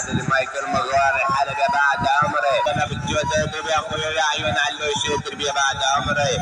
هذا المايك المغوار الحلقة بعد عمري انا بالجودة يا اخويا يا عيون علو شي تربية بعد عمري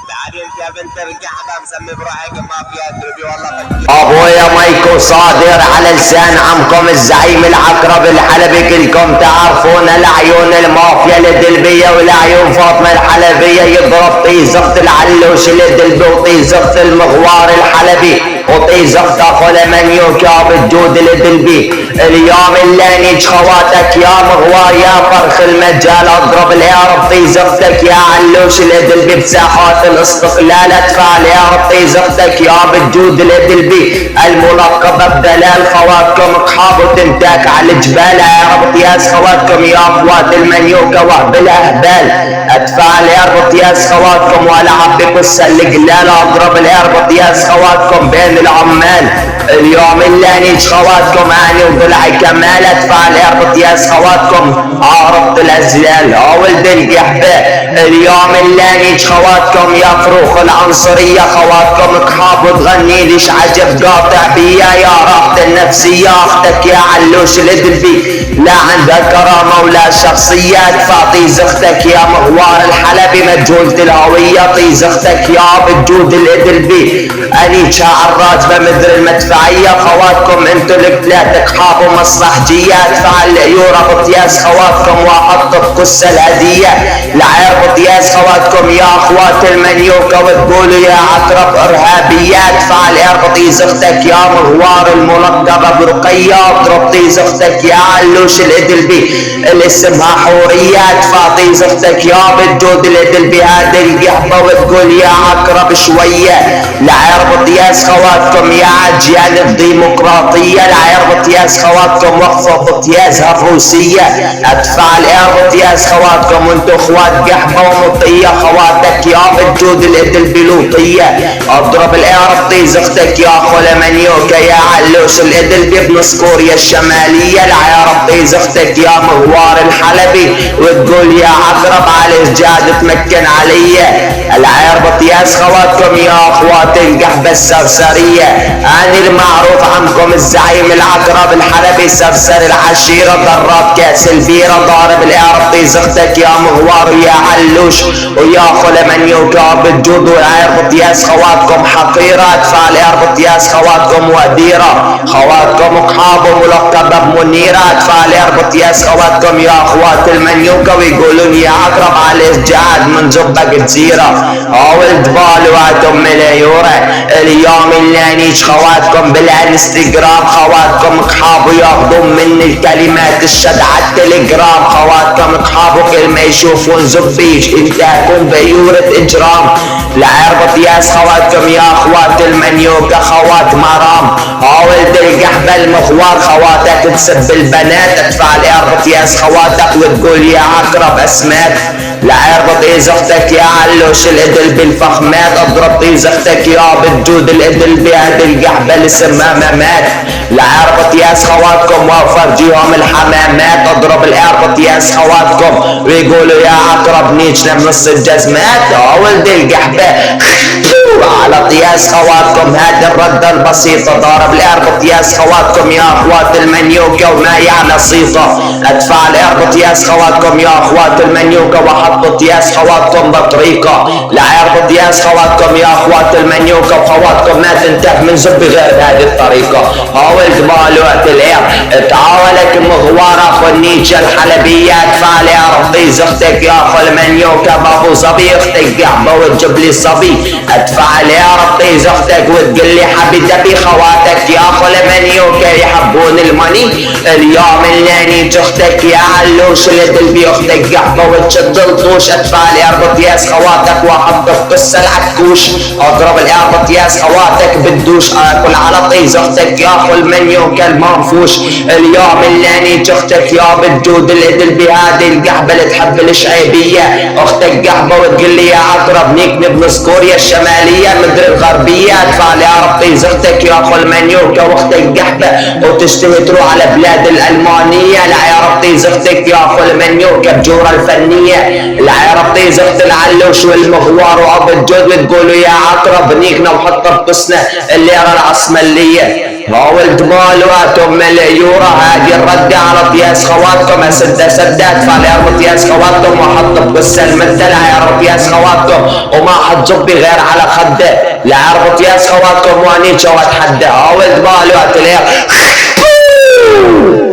تعالي انت يا بنت القحبة مسمي بروحك ما فيها تربية والله ابويا مايكو صادر على لسان عمكم الزعيم العقرب الحلبي كلكم تعرفون العيون المافيا الدلبية والعيون فاطمة الحلبية يضرب طيزخت العلوش الدلبي وطيزخت المغوار الحلبي وطيزخت اخو المنيوكا بالجود الدلبي. اليوم اللي نيج خواتك يا مغوار يا فرخ المجال اضرب العرب طيزختك يا علوش الدلبي بساحات الاستقلال ادفع العرب طيزختك يا بالجود الدلبي الملقبة بدلال خواتكم اقحاب وتمتاك على الجبال عرب طياس خواتكم يا اخوات المنيوكا وهب الاهبال ادفع العرب طياس خواتكم والعب بكس القلال اضرب العرب طياس خواتكم بين العمال. اليوم اللي نيج خواتكم اني وضلعي كمال ادفع العرب طياس خواتكم عرضت الازلال ولد القحبة. اليوم اللي نيج خواتكم يا فروخ العنصرية خواتكم اقحاب وتغني ليش عجب قاطع بيا يا راحة النفسية اختك يا علوش الدلبي لا عندها كرامة ولا شخصية ادفع طيزختك يا مغوار الحلبي مجهولة الهوية طيزختك يا بالجود الدلبي اني شاعر راتبة مثل المدفعية خواتكم انتو الثلاث اقحاب ومصلحجية ادفع العيورة بطياس خواتكم واحط بقص الهدية العير بطياس خواتكم يا اخوات المنيوكا وتقولوا يا عقرب ارهابية ادفع العير بطيزختك يا مغوار الملقبة برقية اضرب طيزختك يا علوش الادلبي اللي اسمها حورية ادفع طيزختك يا بالجود الادلبي هذا القحبة وتقول يا عقرب شوية العير بطياس خواتكم يا عجيان الديمقراطية العير بطياس خواتكم وقفة بطياسها الروسية ادفع العير بطياس خواتكم وانتو اخوات قحبة ومطية خواتك يا بالجود الادلبي لوطية اضرب العير بطيزختك يا اخو المنيوكا يا علوش الادلبي بنص كوريا الشمالية العير بطيزختك يا مغوار الحلبي وتقول يا عقرب على الجاد تمكن عليا العير بطياس خواتكم يا اخوات القحبة السرسرية اني المعروف عنكم الزعيم العقرب الحلبي سرسر العشيرة ضراب كاس البيرة ضارب العير بطيزختك يا مغوار يا علوش ويا اخو المنيوكا بالجود والعير بطياس خواتكم حقيرة ادفع العير بطياس خواتكم وديرة خواتكم اقحاب وملقبة بمنيرة ادفع العير بطياس خواتكم يا اخوات المنيوكا ويقولون يا عقرب على الجاد من زبق جزيرة ولد بالواتهم مليورة. اليوم اللي نيج خواتكم بالانستغرام خواتكم اقحاب وياخذون من الكلمات الشد على التليجرام خواتكم اقحاب وكل ما يشوفون زبيش انتهكم بيورة اجرام العير بطياس خواتكم يا اخوات المنيوكا خوات مرام ولد القحبة المغوار خواتك تسب البنات ادفع العير بطياس خواتك وتقول يا عقرب اسماك العير بطيزختك يا علوش الادلبي الفخمات اضرب طيزختك يا بالجود الادلبي هذه القحبة اللي اسمها ممات العير بطياس خواتكم وفرجيهم الحمامات اضرب العير بطياس خواتكم ويقولوا يا عقرب نيجنا من نص الجزمات ولد القحبة على طياس خواتكم هذه الردة البسيطة ضارب العير بطياس خواتكم يا اخوات المنيوكا وما يعني صيطة ادفع العير بطياس خواتكم يا اخوات المنيوكا وحط طياس خواتكم بطريقة العير بطياس خواتكم يا اخوات المنيوكا وخواتكم ما تنتهي من زب غير بهذه الطريقة ولد بالوات العير تعاولك مغوار اخو النيجا الحلبية ادفع العير طيزختك يا اخو المنيوكا بابو صبي اختك قحبة وتجيب لي صبي ادفع العير طيزختك وتقول لي حبيبتي خواتك يا اخو المنيوكا يحبون المني. اليوم اللي نيج اختك يا علوش الادلبي اختك قحبة وتشد الطوش ادفع العير بطياس خواتك واحط في قصة العكوش اضرب العير بطياس خواتك بالدوش اكل على طيزختك يا اخو المنيوكا المنفوش. اليوم اللي نيج اختك يا بالجود الادلبي هذه القحبة اللي تحب الشعيبية اختك قحبة وتقول لي يا عقرب نيك بنص كوريا الشمالية مثل الغربية ادفع العير طيزختك يا اخو المنيوكا واختك قحبة وتشتهي تروح على بلاد الالمانية العير طيزختك يا اخو المنيوكا بجورة الفنية العير طيزخت العلوش والمغوار وابو الجود وتقولوا يا عقرب نيكنا وحط بقصنا الليرة العصملية ولد مالواتهم مليورة هادي الرد على طياس خواتكم اسد سدات فاليربط ياس خواتكم وحط بقصة المثلة يربط ياس خواتكم وما حد جبي غير على خده لا يربط ياس خواتكم وانيتش واتحدى ولد مالوات